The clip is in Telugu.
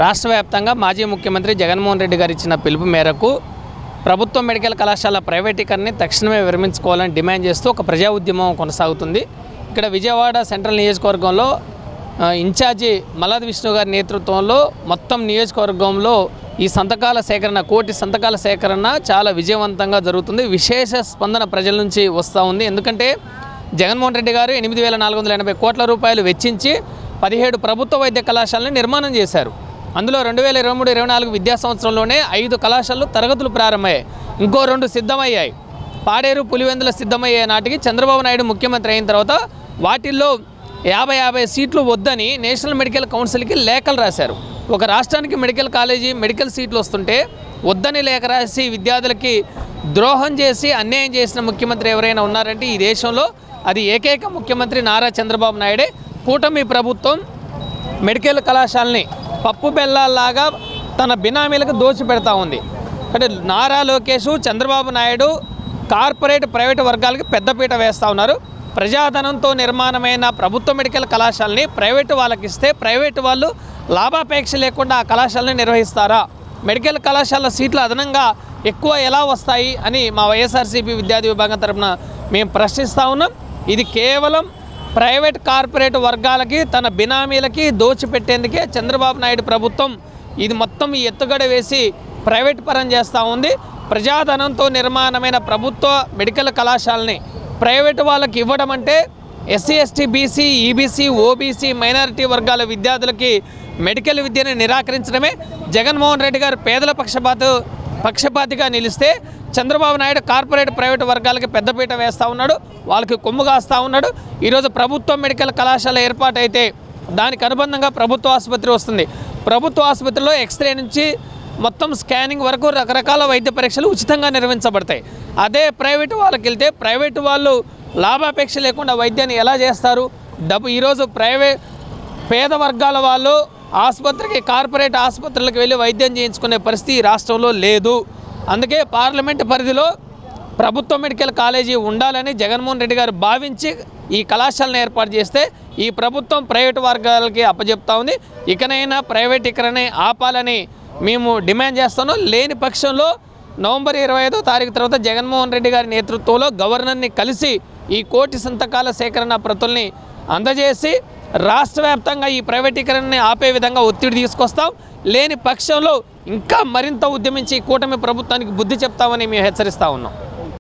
రాష్ట్ర వ్యాప్తంగా మాజీ ముఖ్యమంత్రి జగన్మోహన్ రెడ్డి గారు ఇచ్చిన పిలుపు మేరకు ప్రభుత్వ మెడికల్ కళాశాల ప్రైవేటీకరణని తక్షణమే విరమించుకోవాలని డిమాండ్ చేస్తూ ఒక ప్రజా ఉద్యమం కొనసాగుతుంది. ఇక్కడ విజయవాడ సెంట్రల్ నియోజకవర్గంలో ఇన్ఛార్జి మల్లాది విష్ణు గారి నేతృత్వంలో మొత్తం నియోజకవర్గంలో ఈ సంతకాల సేకరణ, కోటి సంతకాల సేకరణ చాలా విజయవంతంగా జరుగుతుంది. విశేష స్పందన ప్రజల నుంచి వస్తూ ఉంది. ఎందుకంటే జగన్మోహన్ రెడ్డి గారు 8,480 కోట్ల రూపాయలు వెచ్చించి 17 ప్రభుత్వ వైద్య కళాశాలను నిర్మాణం చేశారు. అందులో 2023-24 విద్యా సంవత్సరంలోనే 5 కళాశాలలు తరగతులు ప్రారంభమయ్యాయి. ఇంకో 2 సిద్ధమయ్యాయి. పాడేరు, పులివెందుల సిద్ధమయ్యే నాటికి చంద్రబాబు నాయుడు ముఖ్యమంత్రి అయిన తర్వాత వాటిల్లో 50 సీట్లు వద్దని నేషనల్ మెడికల్ కౌన్సిల్కి లేఖలు రాశారు. ఒక రాష్ట్రానికి మెడికల్ కాలేజీ, మెడికల్ సీట్లు వస్తుంటే వద్దని లేఖ రాసి విద్యార్థులకి ద్రోహం చేసి అన్యాయం చేసిన ముఖ్యమంత్రి ఎవరైనా ఉన్నారంటే ఈ దేశంలో అది ఏకైక ముఖ్యమంత్రి నారా చంద్రబాబు నాయుడే. కూటమి ప్రభుత్వం మెడికల్ కళాశాలని పప్పు బెల్లాల్లాగా తన బినామీలకు దోచిపెడతా ఉంది. అంటే నారా లోకేష్, చంద్రబాబు నాయుడు కార్పొరేట్, ప్రైవేటు వర్గాలకి పెద్దపీట వేస్తూ ఉన్నారు. ప్రజాధనంతో నిర్మాణమైన ప్రభుత్వ మెడికల్ కళాశాలని ప్రైవేటు వాళ్ళకి ఇస్తే ప్రైవేటు వాళ్ళు లాభాపేక్ష లేకుండా ఆ కళాశాలని నిర్వహిస్తారా? మెడికల్ కళాశాల సీట్లు అదనంగా ఎక్కువ ఎలా వస్తాయి అని మా వైఎస్ఆర్సీపీ విద్యార్థి విభాగం తరఫున మేము ప్రశ్నిస్తూ ఉన్నాం. ఇది కేవలం ప్రైవేట్, కార్పొరేట్ వర్గాలకి, తన బినామీలకి దోచిపెట్టేందుకే చంద్రబాబు నాయుడు ప్రభుత్వం ఇది మొత్తం ఎత్తుగడ వేసి ప్రైవేట్ పరం చేస్తూ ఉంది. ప్రజాధనంతో నిర్మాణమైన ప్రభుత్వ మెడికల్ కళాశాలని ప్రైవేటు వాళ్ళకి ఇవ్వడం అంటే SC, ST, BC, EBC, OBC, minority వర్గాల విద్యార్థులకి మెడికల్ విద్యను నిరాకరించడమే. జగన్మోహన్ రెడ్డి గారు పేదల పక్షపాతిగా నిలిస్తే చంద్రబాబు నాయుడు కార్పొరేట్, ప్రైవేటు వర్గాలకి పెద్దపీట వేస్తూ ఉన్నాడు, వాళ్ళకి కొమ్ము కాస్తూ ఉన్నాడు. ఈరోజు ప్రభుత్వ మెడికల్ కళాశాల ఏర్పాటైతే దానికి అనుబంధంగా ప్రభుత్వ ఆసుపత్రి వస్తుంది. ప్రభుత్వ ఆసుపత్రిలో ఎక్స్రే నుంచి మొత్తం స్కానింగ్ వరకు రకరకాల వైద్య పరీక్షలు ఉచితంగా నిర్వహించబడతాయి. అదే ప్రైవేటు వాళ్ళకి వెళ్తే ప్రైవేటు వాళ్ళు లాభాపేక్ష లేకుండా వైద్యాన్ని ఎలా చేస్తారు? ఈరోజు పేద వర్గాల వాళ్ళు ఆసుపత్రికి, కార్పొరేట్ ఆసుపత్రులకు వెళ్ళి వైద్యం చేయించుకునే పరిస్థితి ఈ రాష్ట్రంలో లేదు. అందుకే పార్లమెంటు పరిధిలో ప్రభుత్వ మెడికల్ కాలేజీ ఉండాలని జగన్మోహన్ రెడ్డి గారు భావించి ఈ కళాశాలను ఏర్పాటు చేస్తే ఈ ప్రభుత్వం ప్రైవేటు వర్గాలకి అప్పచెప్తా ఉంది. ఇకనైనా ప్రైవేటీకరణ ఆపాలని మేము డిమాండ్ చేస్తున్నాం. లేని పక్షంలో నవంబర్ 25వ తారీఖు తర్వాత జగన్మోహన్ రెడ్డి గారి నేతృత్వంలో గవర్నర్ని కలిసి ఈ కోటి సంతకాల సేకరణ ప్రతుల్ని అందజేసి రాష్ట్ర వ్యాప్తంగా ఈ ప్రైవేటీకరణని ఆపే విధంగా ఒత్తిడి తీసుకొస్తాం. లేని పక్షంలో ఇంకా మరింత ఉద్యమించి కూటమి ప్రభుత్వానికి బుద్ధి చెప్తామని మేము హెచ్చరిస్తూ ఉన్నాం.